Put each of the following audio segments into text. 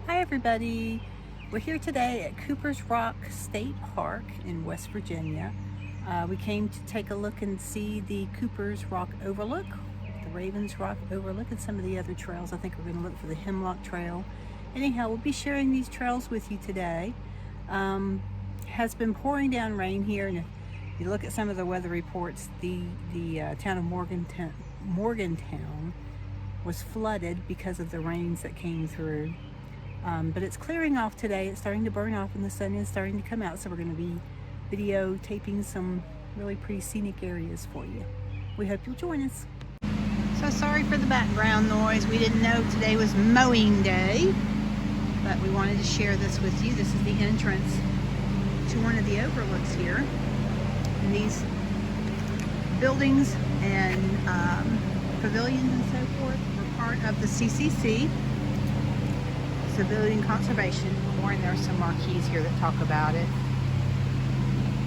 Hi everybody, we're here today at Cooper's Rock State Park in West Virginia. We came to take a look and see the Cooper's Rock Overlook, the Ravens Rock Overlook, and some of the other trails. I think we're going to look for the Hemlock Trail. Anyhow, we'll be sharing these trails with you today. Has been pouring down rain here, and if you look at some of the weather reports, the town of Morgantown was flooded because of the rains that came through. But it's clearing off today. It's starting to burn off and the sun is starting to come out, so we're going to be videotaping some really pretty scenic areas for you. We hope you'll join us. So sorry for the background noise. We didn't know today was mowing day, but we wanted to share this with you. This is the entrance to one of the overlooks here. And these buildings and pavilions and so forth were part of the CCC, Civilian Conservation Corps, and there are some marquees here that talk about it.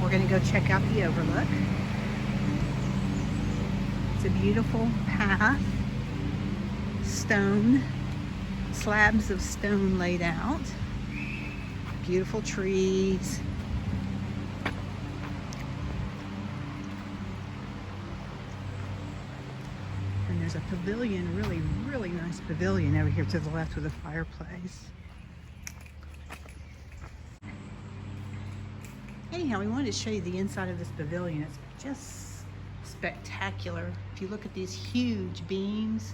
We're going to go check out the overlook. It's a beautiful path, stone, slabs of stone laid out, beautiful trees. And there's a pavilion, really nice pavilion over here to the left with a fireplace. Anyhow, we wanted to show you the inside of this pavilion. It's just spectacular. If you look at these huge beams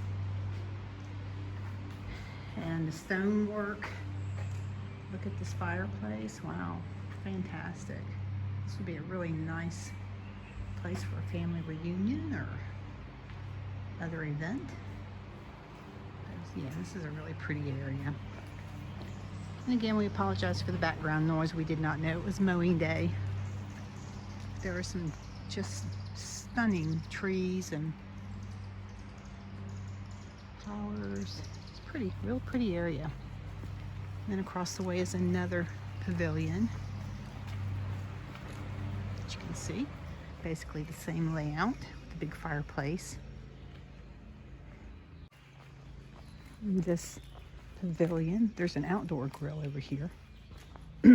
and the stonework, look at this fireplace. Wow, fantastic. This would be a really nice place for a family reunion or other event. Yeah, this is a really pretty area. And again, we apologize for the background noise. We did not know it was mowing day. There are some just stunning trees and flowers. It's pretty, real pretty area. And then across the way is another pavilion, as you can see. Basically the same layout with the big fireplace. In this pavilion, there's an outdoor grill over here. But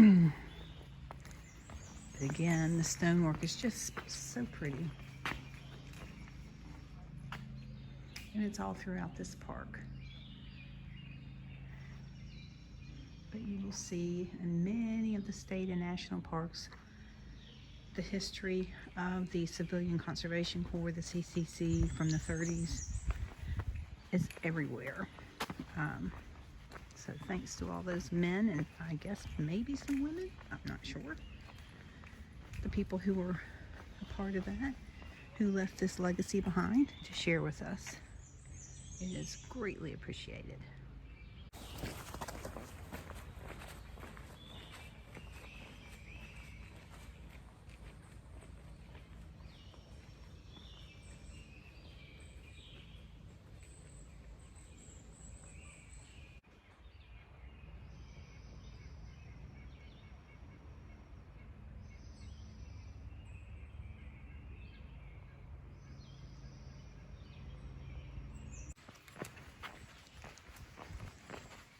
again, the stonework is just so pretty. And it's all throughout this park. But you will see in many of the state and national parks the history of the Civilian Conservation Corps, the CCC, from the 30s is everywhere. So thanks to all those men, and I guess maybe some women, I'm not sure, the people who were a part of that, who left this legacy behind to share with us. It is greatly appreciated.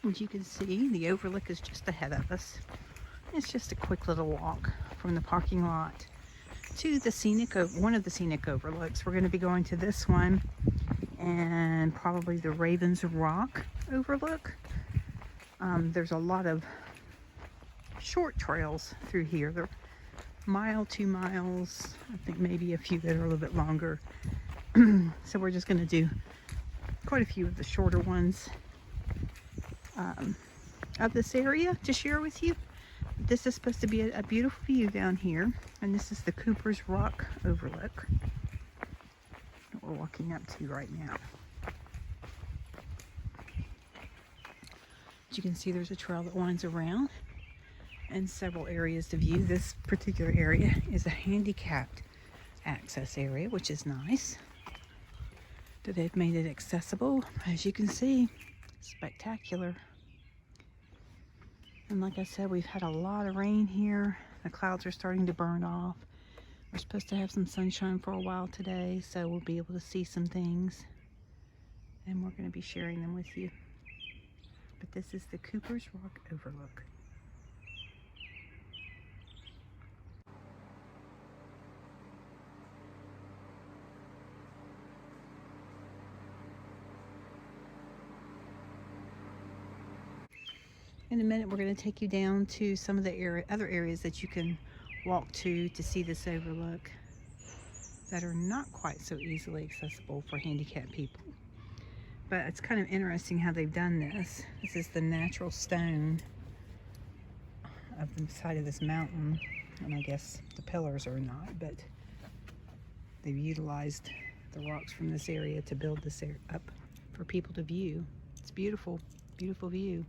As you can see, the overlook is just ahead of us. It's just a quick little walk from the parking lot to the one of the scenic overlooks. We're going to be going to this one and probably the Ravens Rock Overlook. There's a lot of short trails through here. They're mile, 2 miles, I think maybe a few that are a little bit longer. So we're just going to do quite a few of the shorter ones of this area to share with you. This is supposed to be a beautiful view down here, and this is the Cooper's Rock Overlook that we're walking up to right now. As you can see, there's a trail that winds around and several areas to view. This particular area is a handicapped access area, which is nice that they've made it accessible. As you can see, spectacular. And like I said, we've had a lot of rain here. The clouds are starting to burn off. We're supposed to have some sunshine for a while today, so we'll be able to see some things. And we're going to be sharing them with you. But this is the Cooper's Rock Overlook. In a minute, we're going to take you down to some of the other areas that you can walk to see this overlook that are not quite so easily accessible for handicapped people. But it's kind of interesting how they've done this. This is the natural stone of the side of this mountain, and I guess the pillars are not, but they've utilized the rocks from this area to build this area up for people to view. It's beautiful, beautiful view.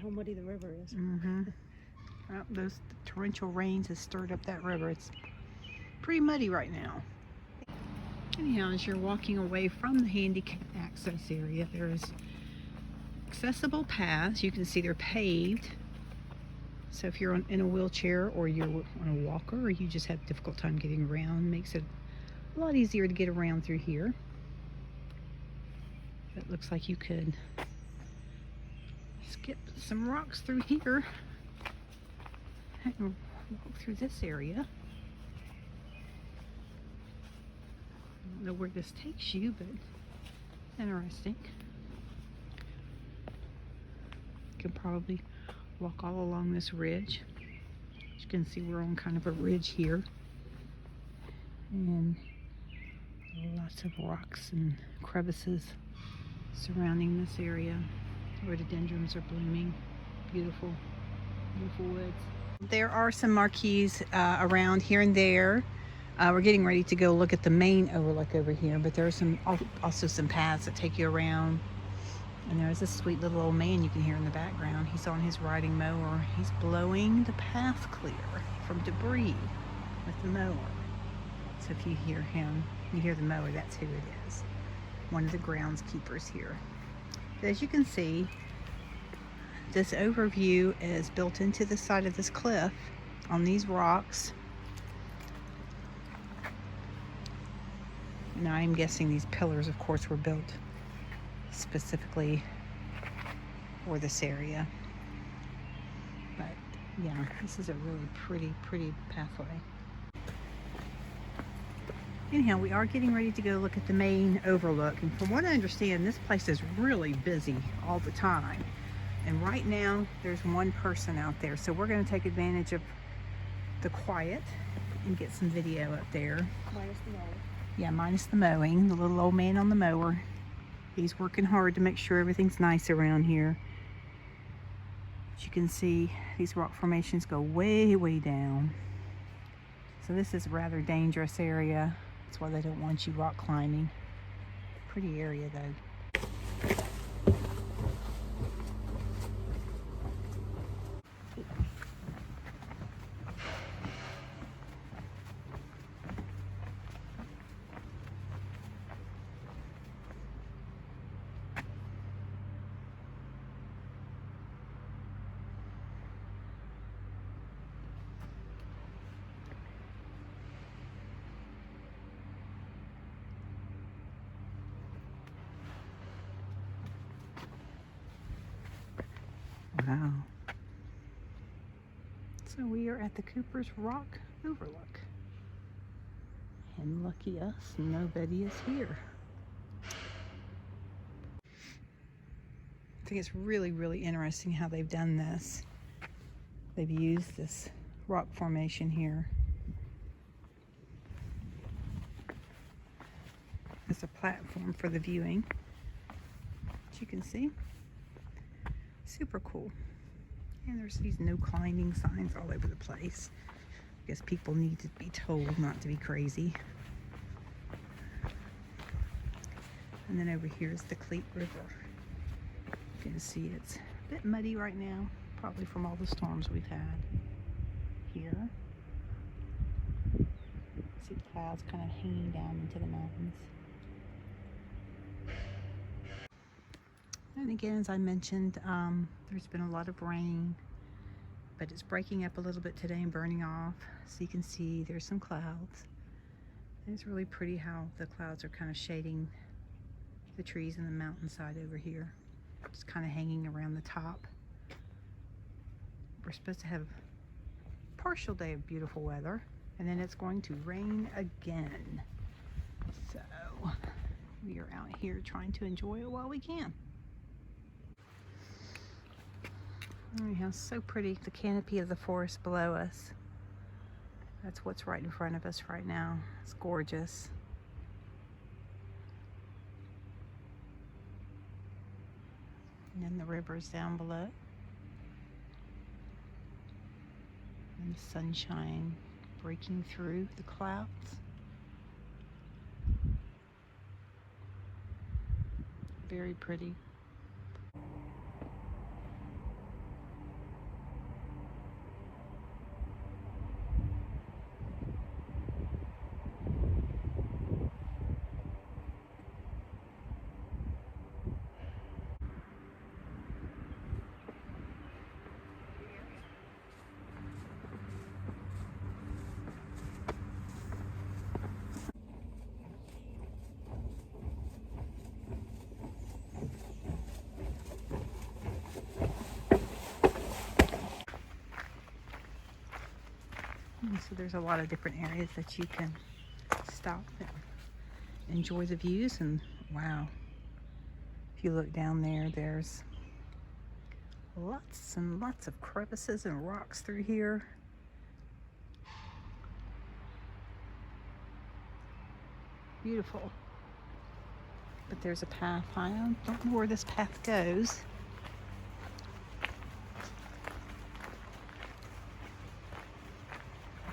How muddy the river is. Well, those torrential rains have stirred up that river. It's pretty muddy right now. Anyhow, as you're walking away from the handicap access area, there's accessible paths. You can see they're paved. So if you're in a wheelchair, or you're on a walker, or you just have a difficult time getting around, makes it a lot easier to get around through here. It looks like you could skip some rocks through here and walk through this area. I don't know where this takes you, but it's interesting. You can probably walk all along this ridge. As you can see, we're on kind of a ridge here, and lots of rocks and crevices surrounding this area. Rhododendrons are blooming. Beautiful, beautiful woods. There are some marquees around here and there. We're getting ready to go look at the main overlook over here, but there are also some paths that take you around. And there's this sweet little old man you can hear in the background. He's on his riding mower. He's blowing the path clear from debris with the mower. So if you hear him, you hear the mower, that's who it is. One of the groundskeepers here. But as you can see, this overview is built into the side of this cliff on these rocks. Now I'm guessing these pillars, of course, were built specifically for this area. But yeah, this is a really pretty pathway. Anyhow, we are getting ready to go look at the main overlook, and from what I understand, this place is really busy all the time. And right now there's one person out there, so we're going to take advantage of the quiet and get some video up there. Minus the mowing. Yeah, minus the mowing. The little old man on the mower. He's working hard to make sure everything's nice around here. As you can see, these rock formations go way down. So this is a rather dangerous area. That's why they don't want you rock climbing. Pretty area though. Wow. So we are at the Cooper's Rock Overlook. And lucky us, nobody is here. I think it's really interesting how they've done this. They've used this rock formation here as a platform for the viewing. As you can see. Super cool. And there's these no climbing signs all over the place. I guess people need to be told not to be crazy. And then over here is the Cleet River. You can see it's a bit muddy right now, probably from all the storms we've had here. See the clouds kind of hanging down into the mountains. And again, as I mentioned, there's been a lot of rain, but it's breaking up a little bit today and burning off. So you can see there's some clouds. And it's really pretty how the clouds are kind of shading the trees in the mountainside over here. Just kind of hanging around the top. We're supposed to have a partial day of beautiful weather, and then it's going to rain again. So we are out here trying to enjoy it while we can. Anyhow, so pretty, the canopy of the forest below us. That's what's right in front of us right now. It's gorgeous. And then the river's down below. And the sunshine breaking through the clouds. Very pretty. So there's a lot of different areas that you can stop and enjoy the views. And wow, if you look down there, there's lots and lots of crevices and rocks through here. Beautiful. But there's a path. I don't know where this path goes.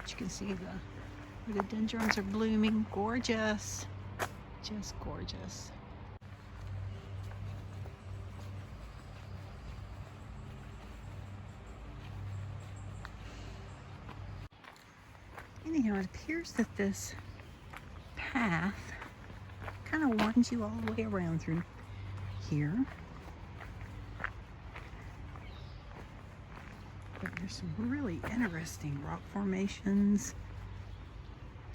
You can see the rhododendrons are blooming. Gorgeous. Just gorgeous. Anyhow, it appears that this path kind of winds you all the way around through here. But there's some really interesting rock formations,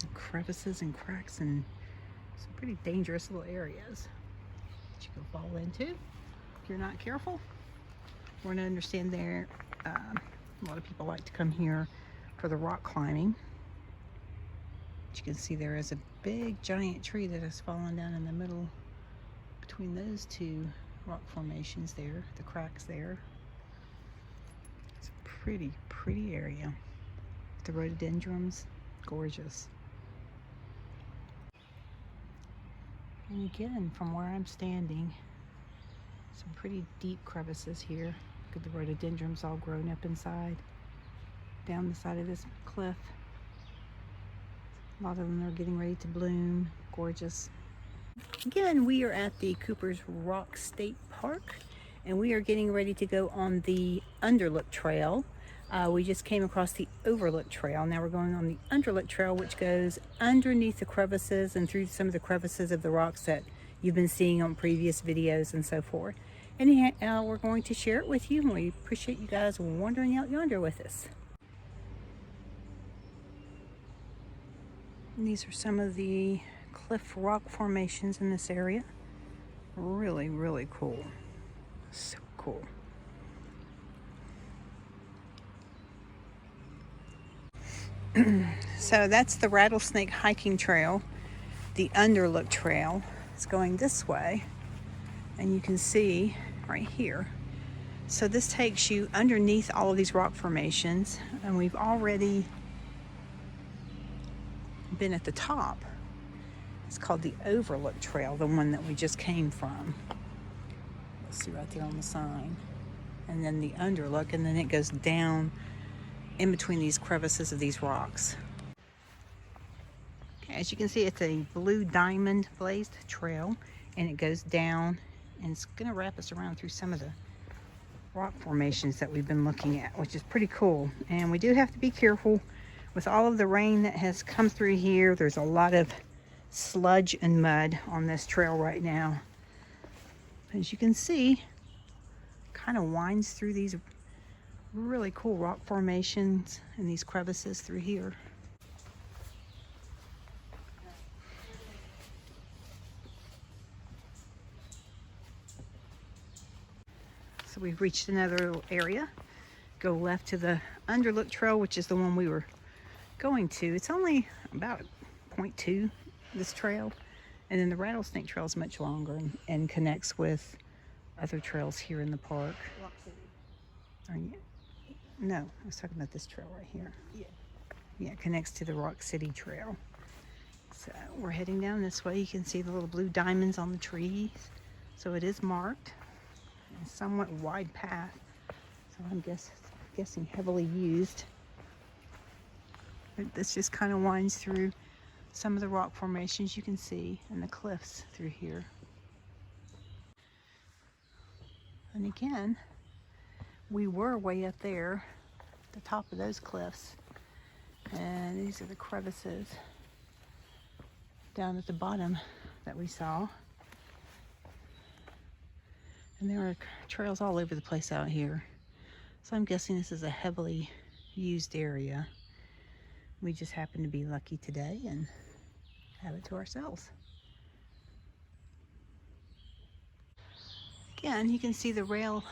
and crevices and cracks, and some pretty dangerous little areas that you can fall into if you're not careful. We're going to understand there, a lot of people like to come here for the rock climbing. But you can see there is a big giant tree that has fallen down in the middle between those two rock formations there, the cracks there. Pretty area. The rhododendrons, gorgeous. And again, from where I'm standing, some pretty deep crevices here. Look at the rhododendrons all grown up inside, down the side of this cliff. A lot of them are getting ready to bloom. Gorgeous. Again, we are at the Cooper's Rock State Park, and we are getting ready to go on the Underlook Trail. We just came across the Overlook Trail. Now we're going on the Underlook Trail, which goes underneath the crevices and through some of the crevices of the rocks that you've been seeing on previous videos and so forth. Anyhow, we're going to share it with you, and we appreciate you guys wandering out yonder with us. And these are some of the cliff rock formations in this area. Really, really cool. So cool. So that's the Rattlesnake hiking trail. The Underlook Trail is going this way, and you can see right here. So this takes you underneath all of these rock formations, and we've already been at the top. It's called the Overlook Trail, the one that we just came from. You'll see right there on the sign. And then the Underlook, and then it goes down in between these crevices of these rocks. Okay, as you can see, it's a blue diamond blazed trail, and it goes down, and it's going to wrap us around through some of the rock formations that we've been looking at, which is pretty cool. And we do have to be careful with all of the rain that has come through here. There's a lot of sludge and mud on this trail right now. As you can see, kind of winds through these really cool rock formations and these crevices through here. So we've reached another little area. Go left to the Underlook Trail, which is the one we were going to. It's only about 0.2, this trail. And then the Rattlesnake Trail is much longer and connects with other trails here in the park. No, I was talking about this trail right here. Yeah, it connects to the Rock City Trail. So we're heading down this way. You can see the little blue diamonds on the trees. So it is marked. A somewhat wide path. So I'm guessing heavily used. But this just kind of winds through some of the rock formations you can see and the cliffs through here. And again, we were way up there, at the top of those cliffs. And these are the crevices down at the bottom that we saw. And there are trails all over the place out here. So I'm guessing this is a heavily used area. We just happen to be lucky today and have it to ourselves. Again, you can see the rail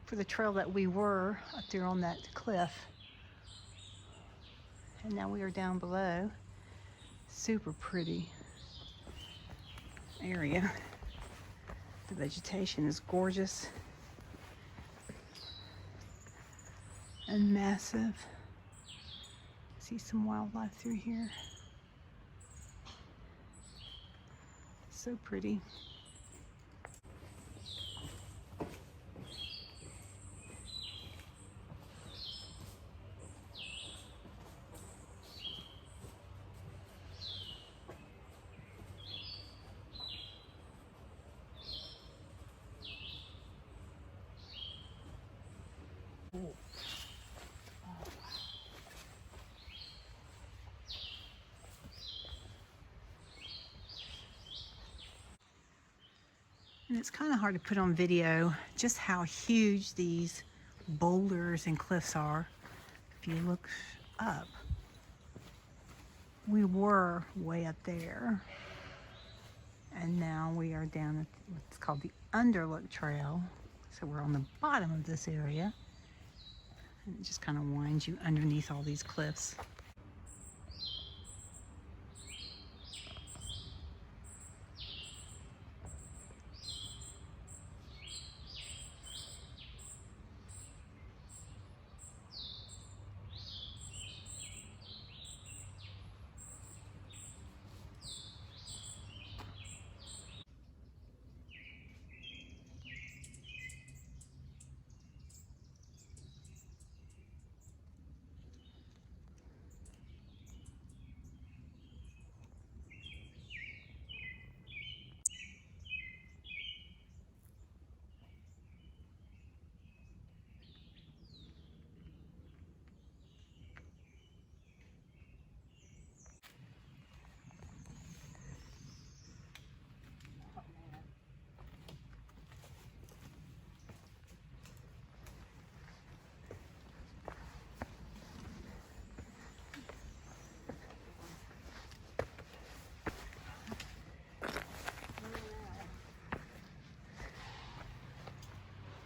for the trail that we were up there on that cliff. And now we are down below. Super pretty area. The vegetation is gorgeous and massive. See some wildlife through here. So pretty. And it's kind of hard to put on video just how huge these boulders and cliffs are. If you look up, we were way up there, and now we are down at what's called the Underlook Trail. So we're on the bottom of this area, and it just kind of winds you underneath all these cliffs.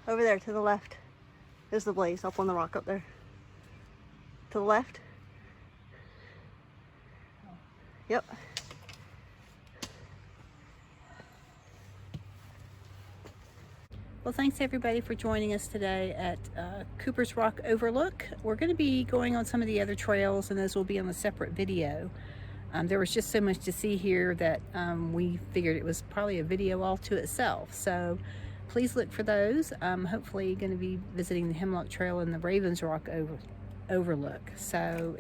Over there to the left is the blaze up on the rock up there. To the left. Yep. Well, thanks everybody for joining us today at Cooper's Rock Overlook. We're going to be going on some of the other trails, and those will be on a separate video. There was just so much to see here that we figured it was probably a video all to itself. So please look for those. Hopefully going to be visiting the Hemlock Trail and the Ravens Rock Overlook. So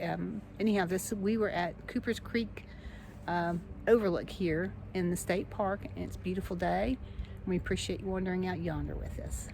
anyhow, we were at Cooper's Creek Overlook here in the state park, and it's a beautiful day. We appreciate you wandering out yonder with us.